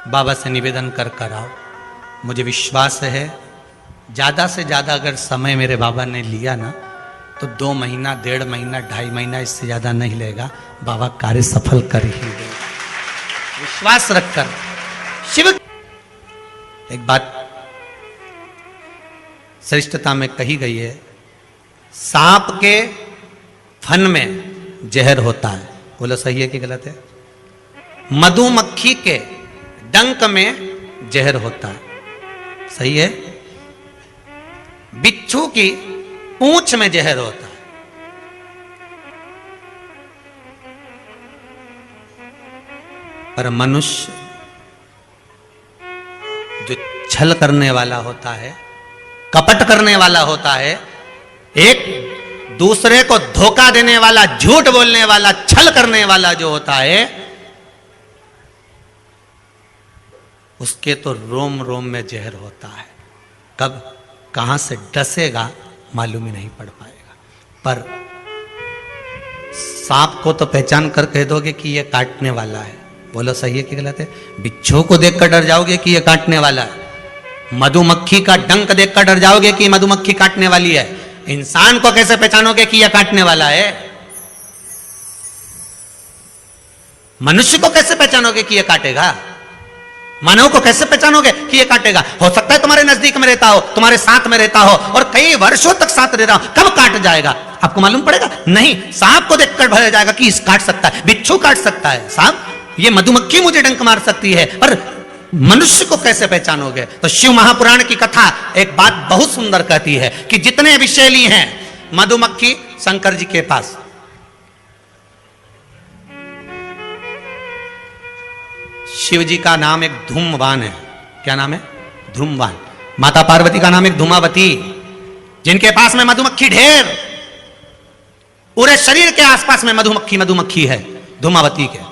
बाबा से निवेदन कर कर आओ। मुझे विश्वास है ज़्यादा से ज़्यादा अगर समय मेरे बाबा ने लिया ना तो 2 महीना, 1.5 महीना, 2.5 महीना, इससे ज़्यादा नहीं लेगा। बाबा कार्य सफल कर ही देगा, विश्वास रखकर। शिव एक बात श्रेष्ठता में कही गई है, सांप के फन में जहर होता है। बोलो सही है कि गलत है? मधुमक्खी के डंक में जहर होता है, सही है? बिच्छू की पूंछ में जहर होता है। पर मनुष्य जो छल करने वाला होता है, कपट करने वाला होता है, एक दूसरे को धोखा देने वाला, झूठ बोलने वाला, छल करने वाला जो होता है, उसके तो रोम रोम में जहर होता है। कब कहां से डसेगा मालूम ही नहीं पड़ पाएगा। पर सांप को तो पहचान कर कह दोगे कि यह काटने वाला है। बोलो सही है कि गलत है? बिच्छू को देखकर डर जाओगे कि यह काटने वाला है। मधुमक्खी का डंक देखकर डर जाओगे कि मधुमक्खी काटने वाली है। इंसान को कैसे पहचानोगे कि यह काटने वाला है? मनुष्य को कैसे पहचानोगे कि यह काटेगा? मानव को कैसे पहचानोगे कि यह काटेगा? हो सकता है तुम्हारे नजदीक में रहता हो, तुम्हारे साथ में रहता हो और कई वर्षों तक साथ रह रहा हो, कब काट जाएगा आपको मालूम पड़ेगा? नहीं, सांप को देखकर भर जाएगा कि इस काट सकता है, बिच्छू काट सकता है, सांप, ये मधुमक्खी मुझे डंक मार सकती है, पर मनुष्य को कैसे पहचानोगे? तो शिव महापुराण की कथा एक बात बहुत सुंदर कहती है कि जितने विषैली हैं, मधुमक्खी शंकर जी के पास, शिव जी का नाम एक धूमवान है। क्या नाम है? धूमवान। माता पार्वती का नाम एक धूमावती, जिनके पास में मधुमक्खी ढेर, पूरे शरीर के आसपास में मधुमक्खी है, धूमावती के।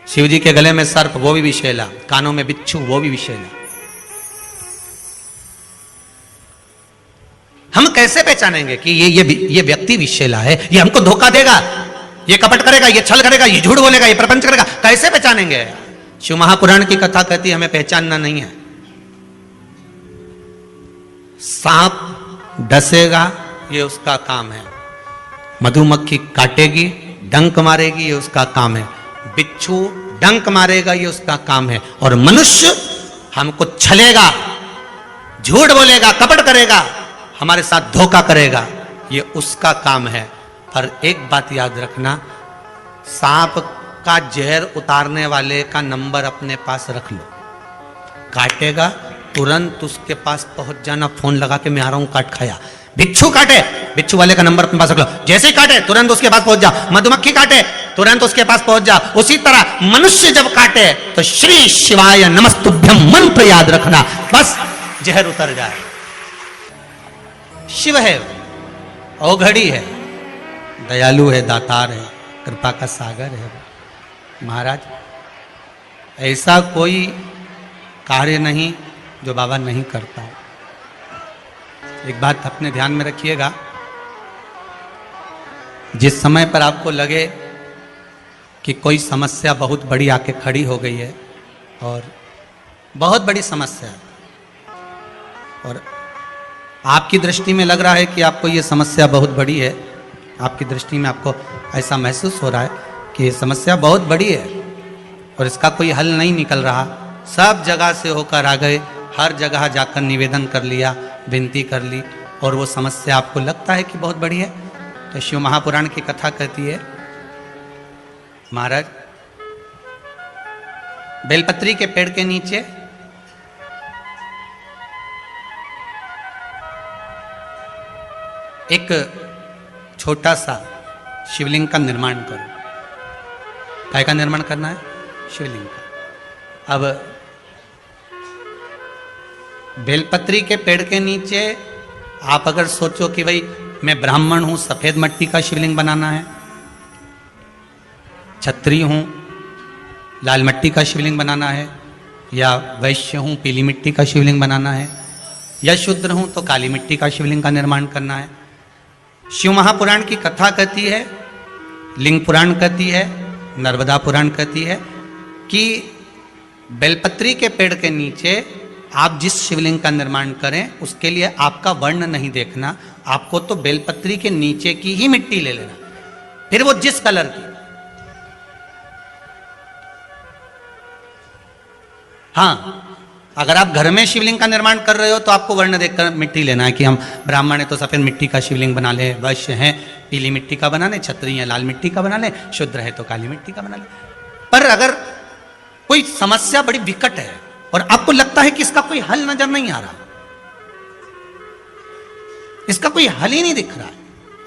शिव जी के गले में सर्प, वो भी विषैला, कानों में बिच्छू, वो भी विषैला। हम कैसे पहचानेंगे कि ये व्यक्ति विषैला है, ये हमको धोखा देगा, ये कपट करेगा, ये छल करेगा, ये झूठ बोलेगा, ये प्रपंच करेगा? कैसे पहचानेंगे? शिव महापुराण की कथा कहती है हमें पहचानना नहीं है। सांप डसेगा, ये उसका काम है। मधुमक्खी काटेगी, डंक मारेगी, ये उसका काम है। बिच्छू डंक मारेगा, ये उसका काम है। और मनुष्य हमको छलेगा, झूठ बोलेगा, कपट करेगा, हमारे साथ धोखा करेगा, ये उसका काम है। पर एक बात याद रखना, सांप का जहर उतारने वाले का नंबर अपने पास रख लो। काटेगा तुरंत उसके पास पहुंच जाना, फोन लगा के मैं आ रहा हूं, काट खाया। बिच्छू काटे, बिच्छू वाले का नंबर अपने पास रख लो, जैसे ही काटे तुरंत उसके पास पहुंच जाओ। मधुमक्खी काटे तुरंत उसके पास पहुंच जाओ। उसी तरह मनुष्य जब काटे तो श्री शिवाय नमस्तुभ्यम मंत्र याद रखना, बस जहर उतर जाए। शिव है, औघड़ी है, दयालु है, दातार है, कृपा का सागर है। महाराज ऐसा कोई कार्य नहीं जो बाबा नहीं करता। एक बात अपने ध्यान में रखिएगा, जिस समय पर आपको लगे कि कोई समस्या बहुत बड़ी आके खड़ी हो गई है, और बहुत बड़ी समस्या है, और आपकी दृष्टि में लग रहा है कि आपको ये समस्या बहुत बड़ी है, आपकी दृष्टि में आपको ऐसा महसूस हो रहा है कि ये समस्या बहुत बड़ी है और इसका कोई हल नहीं निकल रहा, सब जगह से होकर आ गए, हर जगह जाकर निवेदन कर लिया, विनती कर ली, और वो समस्या आपको लगता है कि बहुत बड़ी है, तो शिव महापुराण की कथा कहती है, महाराज बेलपत्री के पेड़ के नीचे एक छोटा सा शिवलिंग का निर्माण करो। काय का निर्माण करना है? शिवलिंग का। अब बेलपत्री के पेड़ के नीचे आप अगर सोचो कि भाई मैं ब्राह्मण हूं, सफेद मिट्टी का शिवलिंग बनाना है, क्षत्रिय हूं, लाल मिट्टी का शिवलिंग बनाना है, या वैश्य हूं, पीली मिट्टी का शिवलिंग बनाना है, या शूद्र हूं तो काली मिट्टी का शिवलिंग का निर्माण करना है। शिव महापुराण की कथा कहती है, लिंग पुराण कहती है, नर्मदा पुराण कहती है कि बेलपत्री के पेड़ के नीचे आप जिस शिवलिंग का निर्माण करें उसके लिए आपका वर्ण नहीं देखना, आपको तो बेलपत्री के नीचे की ही मिट्टी ले लेना, फिर वो जिस कलर की। हाँ, अगर आप घर में शिवलिंग का निर्माण कर रहे हो तो आपको वर्ण देखकर मिट्टी लेना है कि हम ब्राह्मण है तो सफेद मिट्टी का शिवलिंग बना ले, वैश्य है पीली मिट्टी का बना ले, क्षत्रिय है लाल मिट्टी का बना ले, शूद्र है तो काली मिट्टी का बना ले। पर अगर कोई समस्या बड़ी विकट है और आपको लगता है कि इसका कोई हल नजर नहीं आ रहा, इसका कोई हल ही नहीं दिख रहा है,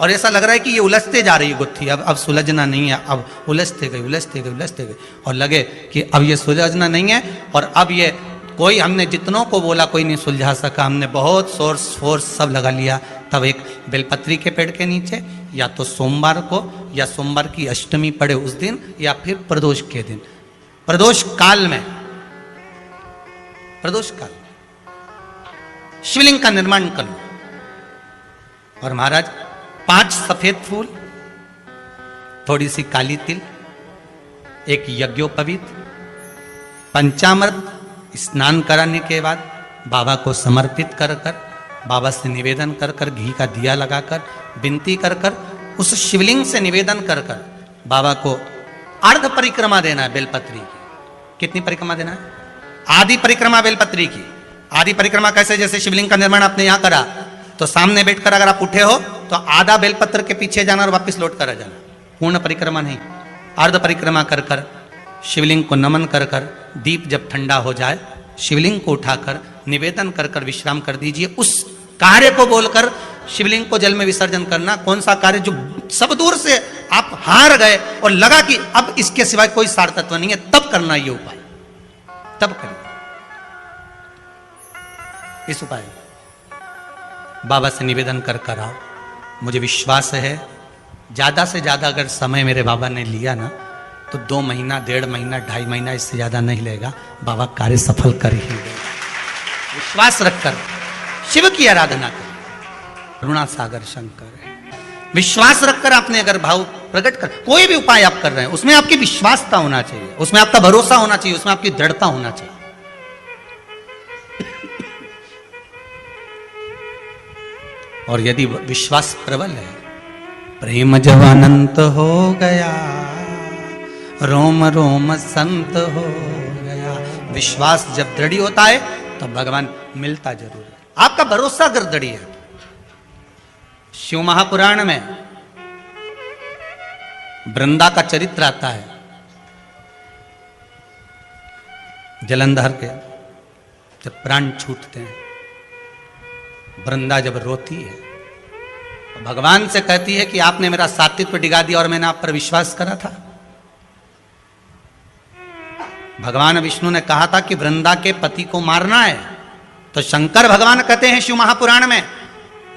और ऐसा लग रहा है कि ये उलझते जा रही है गुत्थी, अब सुलझना नहीं है, अब उलझते गए और लगे कि अब ये सुलझना नहीं है, और अब ये कोई, हमने जितनों को बोला कोई नहीं सुलझा सका, हमने बहुत सोर्स फोर्स सब लगा लिया। तब एक बेलपत्री के पेड़ के नीचे या तो सोमवार को या सोमवार की अष्टमी पड़े उस दिन या फिर प्रदोष के दिन, प्रदोष काल में, प्रदोष काल शिवलिंग का निर्माण कर लो। और महाराज 5 सफेद फूल, थोड़ी सी काली तिल, एक यज्ञोपवीत, पंचामृत स्नान कराने के बाद बाबा को समर्पित कर कर, बाबा से निवेदन कर कर, घी का दिया लगाकर विनती कर कर, उस शिवलिंग से निवेदन कर कर बाबा को अर्ध परिक्रमा देना है बेलपत्री की। कितनी परिक्रमा देना है? आधी परिक्रमा बेलपत्री की। आधी परिक्रमा कैसे? जैसे शिवलिंग का निर्माण आपने यहां करा तो सामने बैठकर अगर आप उठे हो तो आधा बेलपत्र के पीछे जाना और वापस लौट कर आ जाना, पूर्ण परिक्रमा नहीं, अर्ध परिक्रमा कर कर शिवलिंग को नमन कर कर, दीप जब ठंडा हो जाए शिवलिंग को उठाकर निवेदन कर कर विश्राम कर दीजिए। उस कार्य को बोलकर शिवलिंग को जल में विसर्जन करना। कौन सा कार्य? जो सब दूर से आप हार गए और लगा कि अब इसके सिवाय कोई सार तत्व नहीं है, तब करना ये उपाय, तब करिए इस उपाय। बाबा से निवेदन कर कर आओ। मुझे विश्वास है ज्यादा से ज्यादा अगर समय मेरे बाबा ने लिया ना तो 2 महीना, 1.5 महीना, 2.5 महीना, इससे ज्यादा नहीं लेगा। बाबा कार्य सफल कर ही देगा। विश्वास रखकर शिव की आराधना करें, करुणा सागर शंकर है। विश्वास रखकर आपने अगर भाव प्रकट कर, कोई भी उपाय आप कर रहे हैं उसमें आपकी विश्वासता होना चाहिए, उसमें आपका भरोसा होना चाहिए, उसमें आपकी दृढ़ता होना चाहिए। और यदि विश्वास प्रबल है, प्रेम जब अनंत हो गया, रोम रोम संत हो गया। विश्वास जब दृढ़ होता है तो भगवान मिलता जरूर है। आपका भरोसा अगर दृढ़ है। शिव महापुराण में वृंदा का चरित्र आता है। जलंधर के जब प्राण छूटते हैं, वृंदा जब रोती है तो भगवान से कहती है कि आपने मेरा सात्वित्व डिगा दिया और मैंने आप पर विश्वास करा था। भगवान विष्णु ने कहा था कि वृंदा के पति को मारना है, तो शंकर भगवान कहते हैं शिव महापुराण में,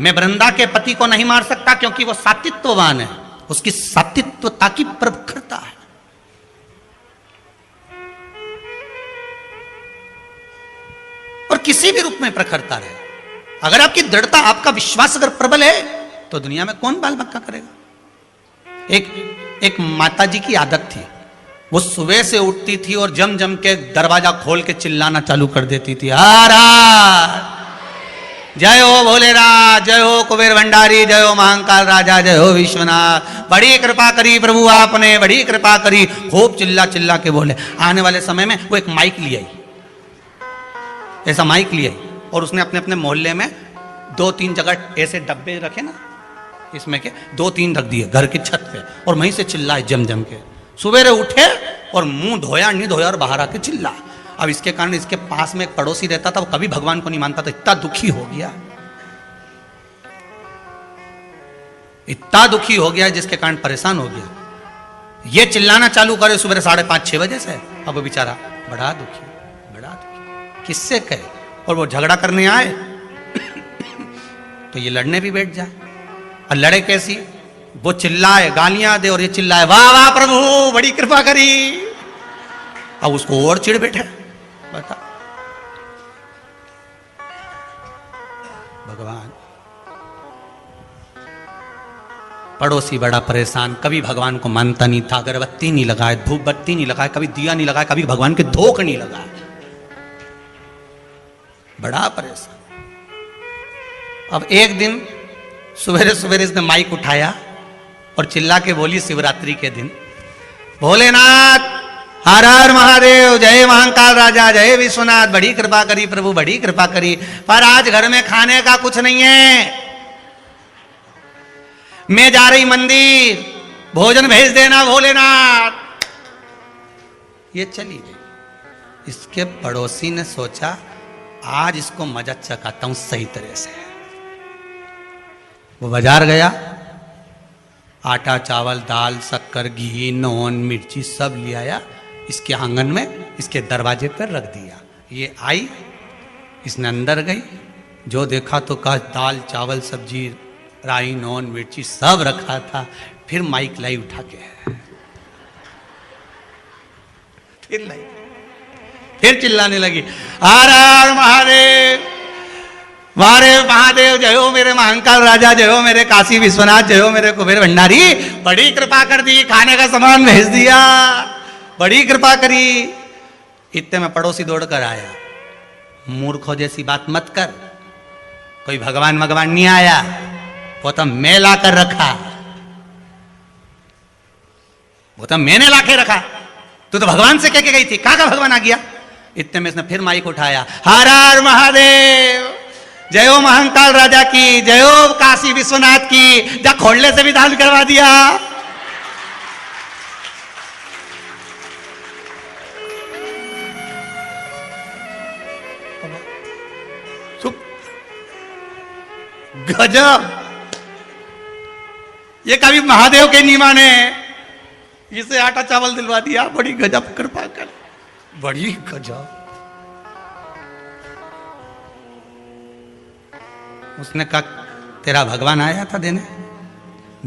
मैं वृंदा के पति को नहीं मार सकता क्योंकि वो सात्वित्ववान है, उसकी सात्वित्वता की प्रखरता है। और किसी भी रूप में प्रखरता रहे, अगर आपकी दृढ़ता, आपका विश्वास अगर प्रबल है तो दुनिया में कौन बाल बक्का करेगा। एक माता जी की आदत थी, वो सुबह से उठती थी और जम जम के दरवाजा खोल के चिल्लाना चालू कर देती थी, जय हो भोलेनाथ, जय हो कुबेर भंडारी, जय हो महाकाल राजा, जय हो विश्वनाथ, बड़ी कृपा करी प्रभु आपने, बड़ी कृपा करी। खूब चिल्ला चिल्ला के बोले। आने वाले समय में वो एक माइक ले आई, ऐसा माइक ले आई, और उसने अपने अपने मोहल्ले में 2-3 जगह ऐसे डब्बे रखे ना, इसमें के 2-3 रख दिए घर की छत पे, और वहीं से चिल्लाए जम जम के। सुबेरे उठे और मुंह धोया नहीं धोया और बाहर आके चिल्ला। अब इसके कारण इसके पास में एक पड़ोसी रहता था, वो कभी भगवान को नहीं मानता था, इतना दुखी हो गया, इतना दुखी हो गया जिसके कारण परेशान हो गया। ये चिल्लाना चालू करे सुबह 5:30-6 बजे से। अब वो बेचारा बड़ा दुखी, बड़ा दुखी, किससे कहे। और वो झगड़ा करने आए तो ये लड़ने भी बैठ जाए। और लड़े कैसी? वो चिल्लाए, गालियां दे, और ये चिल्लाए, वाह वाह प्रभु बड़ी कृपा करी। अब उसको और चिढ़ बैठे। बता भगवान, पड़ोसी बड़ा परेशान, कभी भगवान को मानता नहीं था, अगरबत्ती नहीं लगाए, धूप बत्ती नहीं लगाए, कभी दिया नहीं लगाया, कभी भगवान के धोख नहीं लगाए। बड़ा परेशान। अब एक दिन सवेरे सवेरे इसने माइक उठाया और चिल्ला के बोली शिवरात्रि के दिन, भोलेनाथ हर हर महादेव, जय महाकाल राजा, जय विश्वनाथ, बड़ी कृपा करी प्रभु, बड़ी कृपा करी, पर आज घर में खाने का कुछ नहीं है, मैं जा रही मंदिर, भोजन भेज देना भोलेनाथ। ये चली गई। इसके पड़ोसी ने सोचा आज इसको मजा चखाता हूं सही तरह से। वो बाजार गया, आटा चावल दाल शक्कर घी नॉन मिर्ची सब ले आया, इसके आंगन में इसके दरवाजे पर रख दिया। ये आई, इसने अंदर गई, जो देखा तो कहा दाल चावल सब्जी राई नॉन मिर्ची सब रखा था। फिर माइक लाई उठा के, फिर लाई, फिर चिल्लाने लगी, हर हर महादेव, वारे महादेव, जय हो मेरे महाकाल राजा, जय हो मेरे काशी विश्वनाथ, जय हो मेरे कुबेर भंडारी, बड़ी कृपा कर दी, खाने का सामान भेज दिया, बड़ी कृपा करी। इतने में पड़ोसी दौड़ कर आया, मूर्खों जैसी बात मत कर, कोई भगवान भगवान नहीं आया, वो तो मैं ला कर रखा, वो तो मैंने लाके रखा, तू तो भगवान से कह के गई थी, कहां का भगवान आ गया। इतने में इसने फिर माइक उठाया, हर हर महादेव, जय हो महाकाल राजा की, जय हो काशी विश्वनाथ की, जा खोलने से भी दान करवा दिया। चुप, गजब, ये कभी महादेव के नहीं माने, इसे आटा चावल दिलवा दिया, बड़ी गजब कृपा कर, बड़ी गजब। उसने कहा तेरा भगवान आया था देने,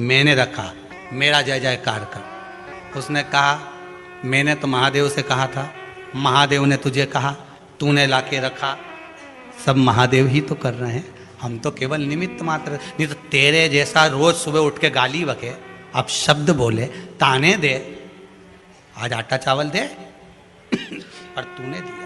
मैंने रखा, मेरा जय जयकार कर। उसने कहा मैंने तो महादेव से कहा था, महादेव ने तुझे कहा, तूने लाके रखा, सब महादेव ही तो कर रहे हैं, हम तो केवल निमित्त मात्र। नहीं तो तेरे जैसा रोज सुबह उठ के गाली बके, अब शब्द बोले, ताने दे, आज आटा चावल दे और तूने दिया।